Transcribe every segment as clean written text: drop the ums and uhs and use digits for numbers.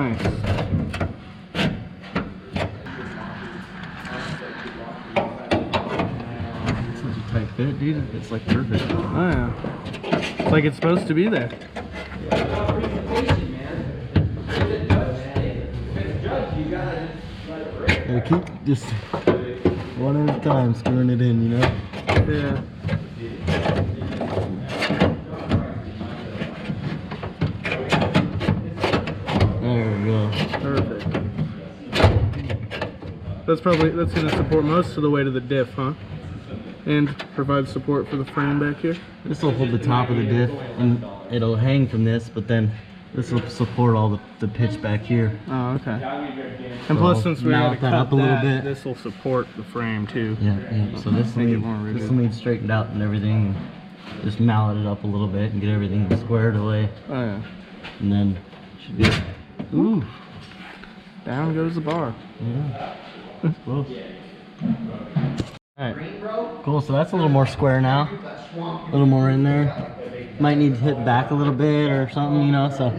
Nice. Such a tight fit, dude. It's like perfect. Oh yeah. It's like it's supposed to be there. Gotta keep just one at a time screwing it in, you know? Yeah. There we go. Perfect. That's going to support most of the weight of the diff, huh? And provide support for the frame back here. This will hold the top of the diff and it'll hang from this, but then this will support all the pitch back here. Oh, okay. And plus, since we got to cut up a little bit, this will support the frame too. Yeah. So this will need straightened out and everything. Just mallet it up a little bit and get everything squared away. Oh yeah. And then should be. Ooh. Down goes the bar. Yeah. That's close. Alright. Cool. So that's a little more square now. A little more in there. Might need to hit back a little bit or something, you know. So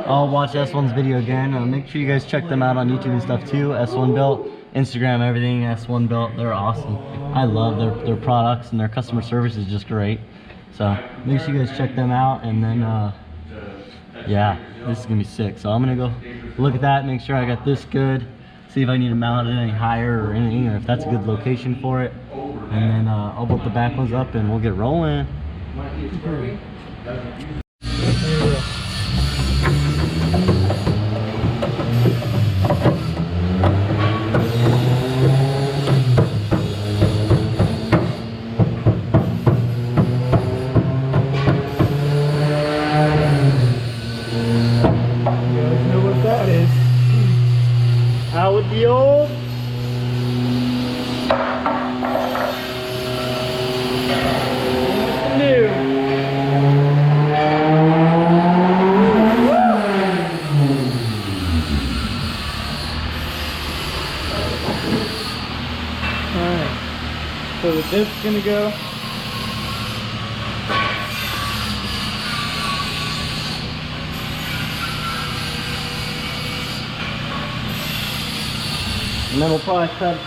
I'll watch S1's video again. Make sure you guys check them out on YouTube and stuff too. S1Built, Instagram, everything. S1Built. They're awesome. I love their products, and their customer service is just great. So make sure you guys check them out, and then yeah, this is gonna be sick. So I'm gonna go look at that, make sure I got this good, see if I need to mount it any higher or anything, or if that's a good location for it, and then I'll bolt the back ones up and we'll get rolling. Out with the old. New. Alright. So the diff's gonna go. And then we'll probably cut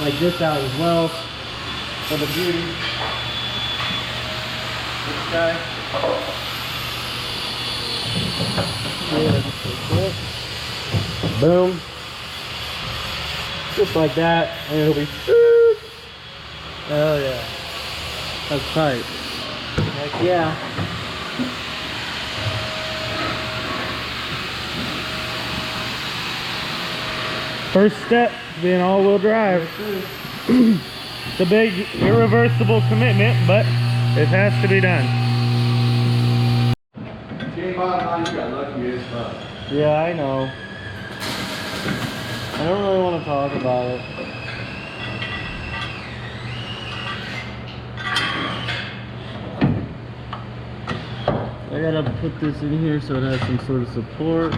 like this out as well for the beauty. This guy. Yeah, boom. Just like that, and it'll be. Oh yeah. That's tight. Heck yeah. First step, being all-wheel drive. It's a big, irreversible commitment, but it has to be done. Yeah, I know. I don't really want to talk about it. I gotta put this in here so it has some sort of support.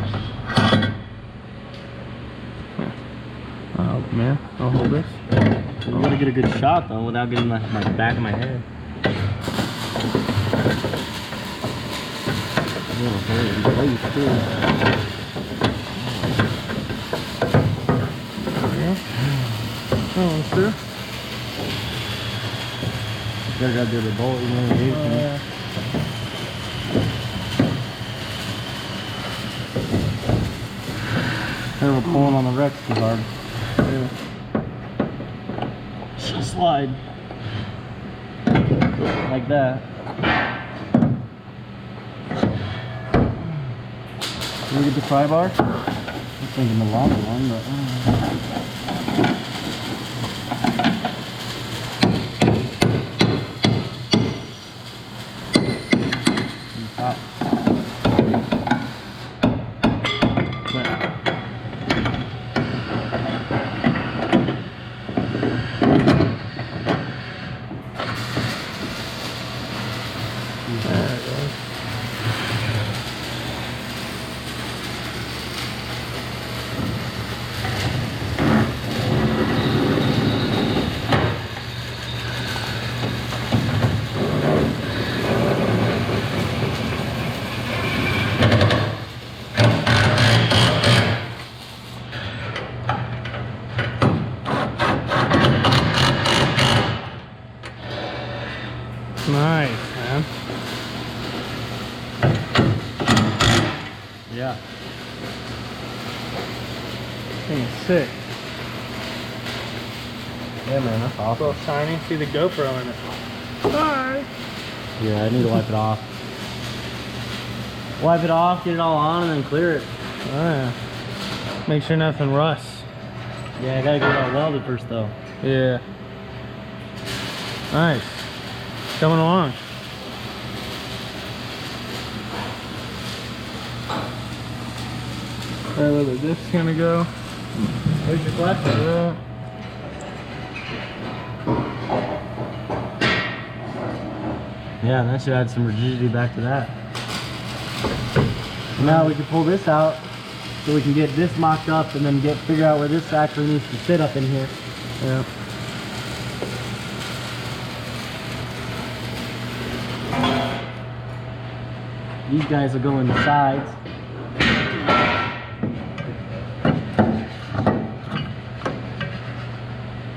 Oh man, I'll hold this. I'm gonna get a good shot though without getting my back of my head. Oh, sure. You gotta do the bolt, you know. They were pulling on the Rex too hard. Yeah. Just slide like that. Can we get the pry bar? I'm thinking the longer one, but Yeah. Thing is sick. Yeah, man, that's It's awesome. all shiny. See the GoPro in it. Bye. Yeah, I need to wipe it off. Wipe it off, get it all on, and then clear it. Oh, yeah. Make sure nothing rusts. Yeah, I gotta get it all welded first, though. Yeah. Nice. Coming along. Alright, where the diff's gonna go. Where's your question? Yeah. Yeah, and that should add some rigidity back to that. Now we can pull this out so we can get this mocked up and then figure out where this actually needs to sit up in here. Yeah. These guys will go in the sides.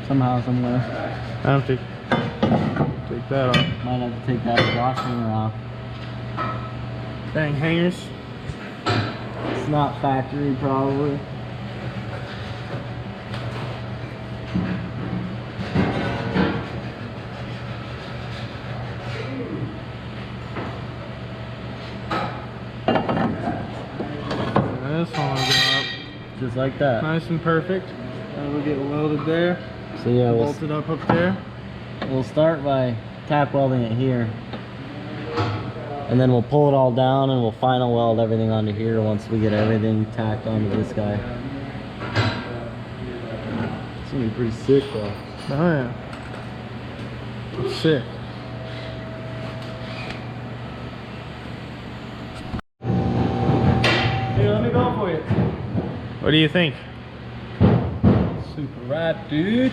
Somehow, somewhere. I have to take that off. Might have to take that exhaust hanger off. Dang hangers. It's not factory, probably. This one will go up. Just like that. Nice and perfect. And we'll get welded there. So yeah, Bolted up there. we'll start by tack welding it here. And then we'll pull it all down and we'll final weld everything onto here once we get everything tacked onto this guy. It's gonna be pretty sick though. Oh yeah. Sick. Here, let me go for you. What do you think? Super rad, dude.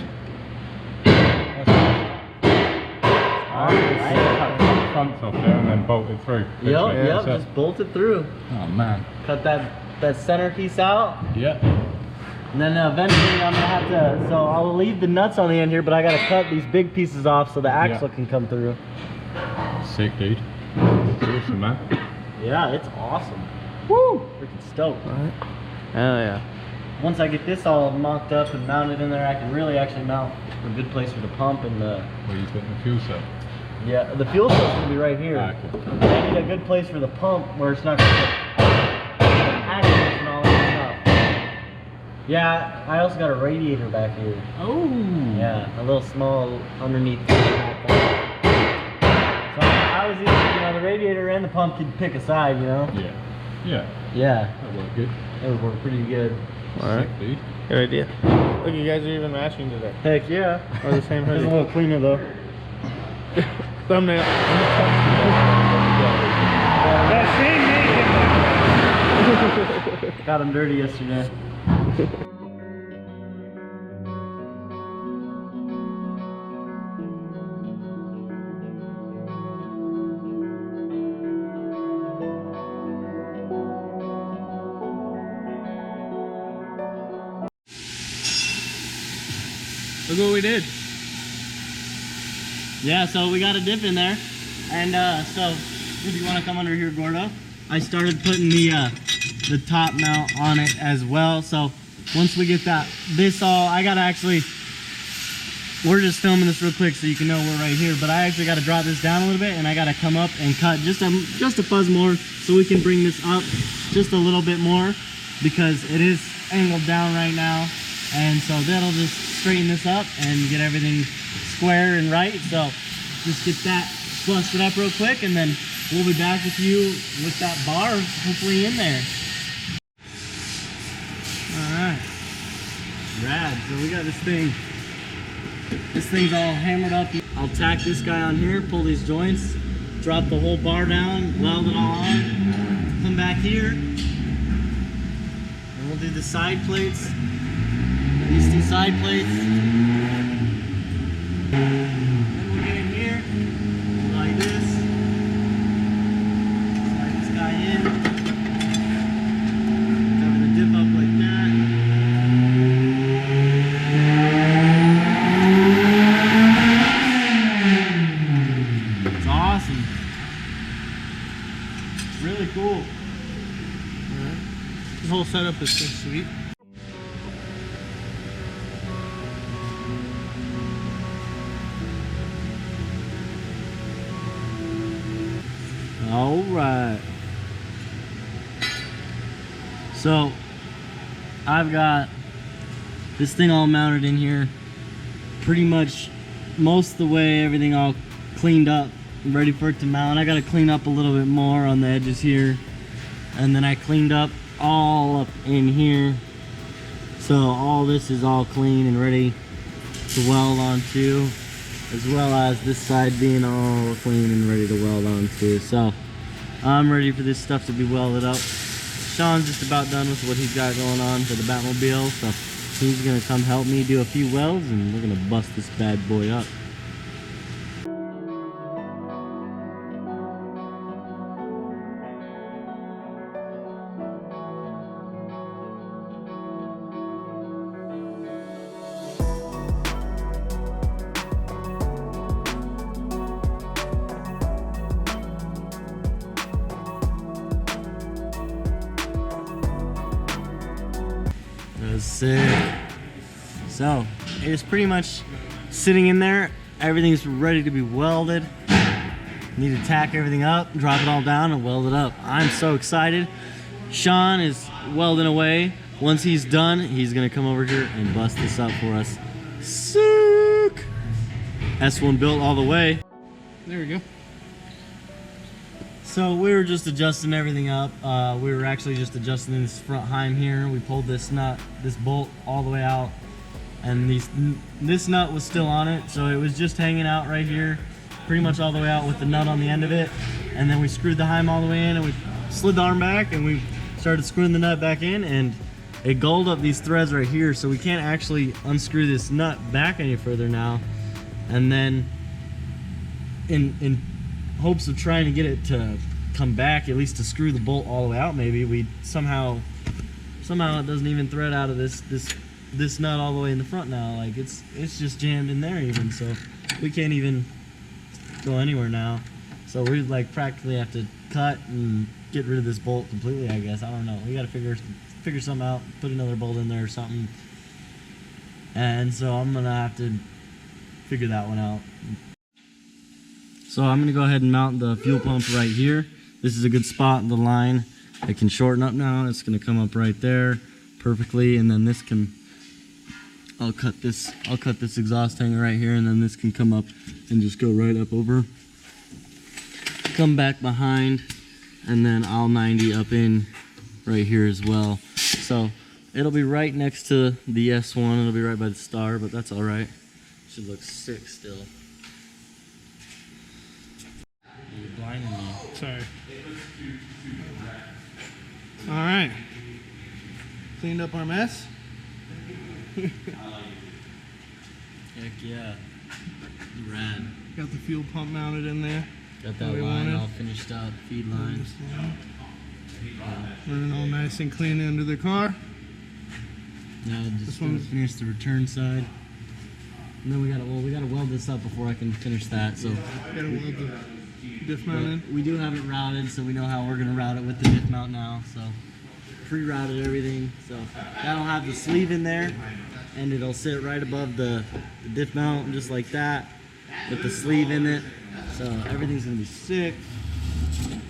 Alright. Fronts off there and then bolt it through. Yep, Yeah, yep, so- just bolt it through. Oh man. Cut that center piece out. Yeah. And then eventually I'm gonna have to, so I'll leave the nuts on the end here, but I gotta cut these big pieces off so the axle can come through. Sick, dude. It's awesome, man. Yeah, it's awesome. Woo! Freaking stoked. Alright. Hell yeah. Once I get this all mocked up and mounted in there, I can really actually mount a good place for the pump and the, Where you putting the fuel cell? yeah, the fuel cell's gonna be right here. Ah, cool. I need a good place for the pump where it's not gonna get accidents and all that stuff. Yeah, I also got a radiator back here. Oh. Yeah, a little small underneath. So I was either, the radiator and the pump could pick a side, Yeah. Yeah. Yeah, That worked good. it would work pretty good. Alright. Sick, dude. Good idea. Look, you guys are even matching today. Heck yeah. Or the same It's a hoodie. little cleaner though. Thumbnail. Got them dirty yesterday. Look what we did. Yeah, so we got a dip in there. And so, if you want to come under here, Gordo, I started putting the top mount on it as well. So once we get this all, I gotta actually, we're just filming this real quick so you can know we're right here, but I actually gotta drop this down a little bit and I gotta come up and cut just a fuzz more so we can bring this up just a little bit more because it is angled down right now. And so that'll just straighten this up and get everything square and right. So just get that busted up real quick and then we'll be back with you with that bar hopefully in there. Alright. Rad. So we got this thing's all hammered up. I'll tack this guy on here, pull these joints, drop the whole bar down, weld it all on, come back here, and we'll do the side plates. These two side plates. Then we'll get in here, like this. Slide this guy in. Cover the dip up like that. It's awesome. Really cool. whole setup is pretty sweet. All right. So I've got this thing all mounted in here. Pretty much most of the way, everything all cleaned up, ready for it to mount. I got to clean up a little bit more on the edges here. And then I cleaned up all up in here. So all this is all clean and ready to weld onto, as well as this side being all clean and ready to weld onto. So I'm ready for this stuff to be welded up. Sean's just about done with what he's got going on for the Batmobile, so he's gonna come help me do a few welds and we're gonna bust this bad boy up. That's sick. So it's pretty much sitting in there. Everything's ready to be welded. Need to tack everything up, drop it all down, and weld it up. I'm so excited. Sean is welding away. Once he's done, he's gonna come over here and bust this up for us. Sick! S1 built all the way. There we go. So we were just adjusting everything up. We were actually just adjusting this front heim here. We pulled this nut, this bolt all the way out, and this nut was still on it, so it was just hanging out right here, pretty much all the way out with the nut on the end of it. And then we screwed the heim all the way in, and we slid the arm back, and we started screwing the nut back in, and it gulled up these threads right here, so we can't actually unscrew this nut back any further now. And then in hopes of trying to get it to come back, at least to screw the bolt all the way out, maybe we somehow it doesn't even thread out of this nut all the way in the front now. Like it's just jammed in there even, so we can't even go anywhere now. So we like practically have to cut and get rid of this bolt completely, I guess. I don't know, we gotta figure something out, put another bolt in there or something. And so I'm gonna have to figure that one out. So I'm gonna go ahead and mount the fuel pump right here. This is a good spot in the line. It can shorten up now. It's gonna come up right there perfectly, and then this can, I'll cut this exhaust hanger right here, and then this can come up and just go right up over. Come back behind, and then I'll 90 up in right here as well. So it'll be right next to the S1. It'll be right by the star, but that's all right. Should look sick still. You're blinding me. Sorry. All right. Cleaned up our mess. Heck yeah. Rad. Got the fuel pump mounted in there. Got that line all finished up, feed lines. Running all nice and clean into the car. Now just finish the return side. And then we gotta weld this up before I can finish that. So Gotta weld the diff mount in. we do have it routed, so we know how we're gonna route it with the diff mount now. So pre-routed everything. So that'll have the sleeve in there, and it'll sit right above the diff mount, just like that, with the sleeve in it. So everything's gonna be sick.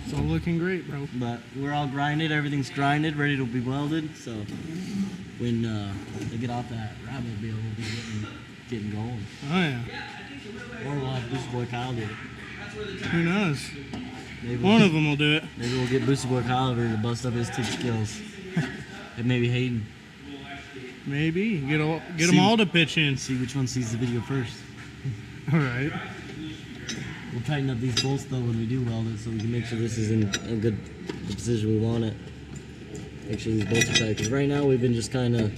It's all looking great, bro. But we're all grinded, everything's grinded, ready to be welded. So when they get off that Batmobile, we'll be getting going. Oh yeah. Or we'll have Booster Boy Kyle do it. Who knows? Maybe One of them will do it. Maybe we'll get Booster Boy Kyle over to bust up his tip skills. And maybe Hayden. Maybe get them all to pitch in. See which one sees the video first. All right. We'll tighten up these bolts though when we do weld it, so we can make sure this is in a good position we want it. Make sure these bolts are tight, because right now we've been just kind of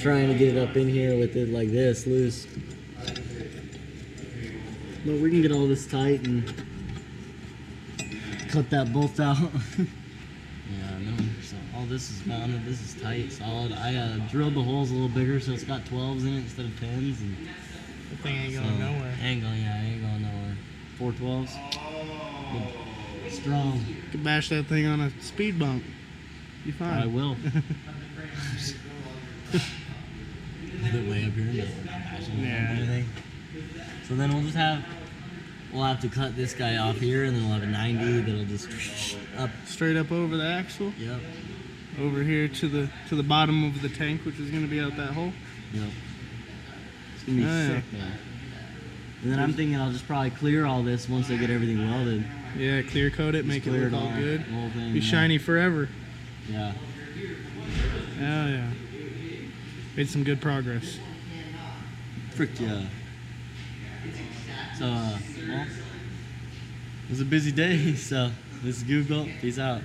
trying to get it up in here with it like this, loose. But we can get all this tight and cut that bolt out. Yeah, no. So all this is mounted. This is tight, solid. I drilled the holes a little bigger, so it's got 12s in it instead of 10s. And That thing ain't going nowhere. Ain't going nowhere. 4 12s. Good. Strong. Could bash that thing on a speed bump. Be fine. I will. Is it way up here? Yeah. So then we'll have to cut this guy off here, and then we'll have a 90 that'll just up. Straight up over the axle. Yep. Over here to the bottom of the tank, which is going to be out that hole. Yep. It's gonna be sick, man. And then I'm thinking I'll just probably clear all this once I get everything welded. Yeah, clear coat it, make it look all good. Whole thing, Be shiny forever. Yeah. Yeah, yeah. Made some good progress. Frick yeah. So, well, it was a busy day, so this is GoofyBuilt. Peace out.